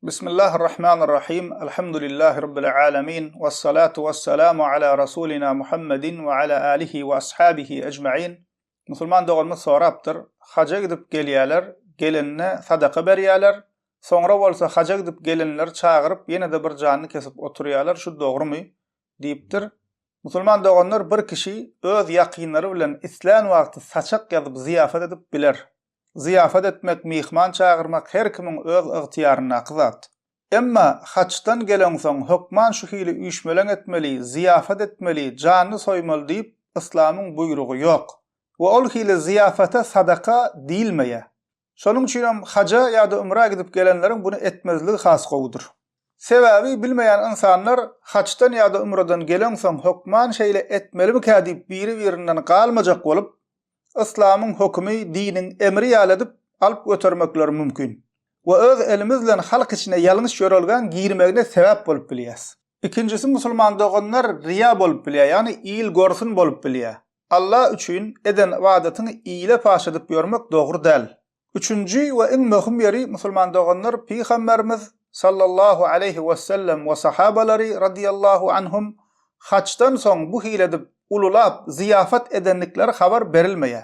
Bismillahirrahmanirrahim. Elhamdülillahi Rabbil alemin. Vessalatu vesselamu ala Rasulina Muhammedin ve ala alihi ve ashabihi ecma'in. Musulman doğulmaz soraptır. Haca gidip gelýärler, gelinne sadaka berýärler. Soňra bolsa haja gidip gelinler çağırıp ýene de bir janyny kesip oturýarlar. Şu dogrymy? Diýipdir. Musulman doğanlar bir kişi öz ýakynlary bilen islan wagty saçak ýazyp ziyafat edip biler. Ziyafat etmek, mihman çağırmak her kimin öz ygtyýaryna kyzat. Emma haçdan gelen soň hukman şu hili üýşmelen etmeli, ziyafat etmeli, janyny soýmaly diýip İslamyň buýrugy ýok. Ve ol hili ziyafata sadaka diýilmeýär. Şonuň üçin haja ýa-da umra gidip gelenleriň bunu etmezligi has gowudur. Sebäbi bilmeýän insanlar haçdan ýa-da umradan gelen soň hukman şeýle etmelimi kädip biri-birinden galmajak bolup İslamyň hukmy, diniň emri ýaly edip alyp götürmekleri mümkin. Ve öz elimizden halk içine ýalňyş ýörelgen girmegine sebäp bolup bilýäs. İkincisi musulman doganlar riya bolup bilýär, ýani iyil görsin bolup bilýär. Allah üçin eden ibadatyny iyile paş edip ýörmek dogry däl. Üçüncü we iň möhüm ýeri musulman doganlar Peýgamberimiz sallallahu aleyhi we sellem we sahabalary radiyallahu anhum haçdan soň bu hile edip ululap ziyafat edenlikleri habar berilmeýär.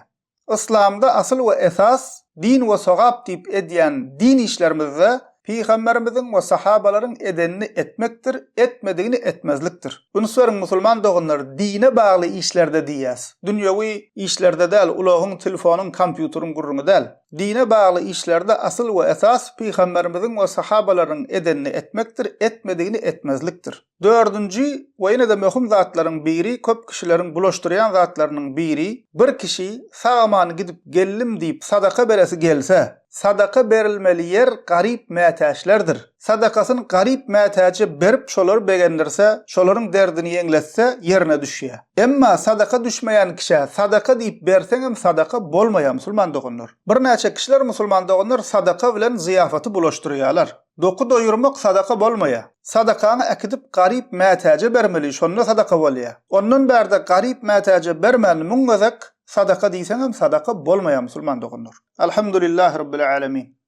İslamda asıl we esas din we sogap diýip edýän din işlerimizde Peýgamberimiziň we sahabalaryň edenini etmekdir, etmedigini etmezlikdir. Bunu soraň musulman doganlar dine bagly işlerde diýäs. Dünýäwi işlerde däl, ulagyň, telefonuň, kompýuteryň gurruny däl. Dine bagly işlerde asıl we esas Peýgamberimiziň we sahabalaryň edenini etmekdir, etmedigini etmezlikdir. Dördüncü we ýene de möhüm zatlaryň biri, köp kişileriň bulaşdyrýan zatlarynyň biri, bir kişi sagaman gidip gellim diýip sadaka beresi gelse, sadaka berilmeli yer garip mätäçlerdir. Sadakasyny garip mätäçe berip şolar begendirse, şolaryň derdini ýeňletse ýerine düşýär. Emma sadaka düşmeýän kişi sadaka diýip berseňem sadaka bolmaýar musulman doganlar. Bir näçe kişiler musulman doganlar sadaka bilen ziyafaty bulaşdyrýarlar. Doku doýurmak sadaka bolmaýar. Sadakany akidip garip mätäçe bermeli, şonda sadaka bolýar. Ondan berde garip mätäçe bermeli muňgazak sadaka diýseňem sadaka bolmaýar musulman doganlar. Elhamdülillahi Rabbil alemin.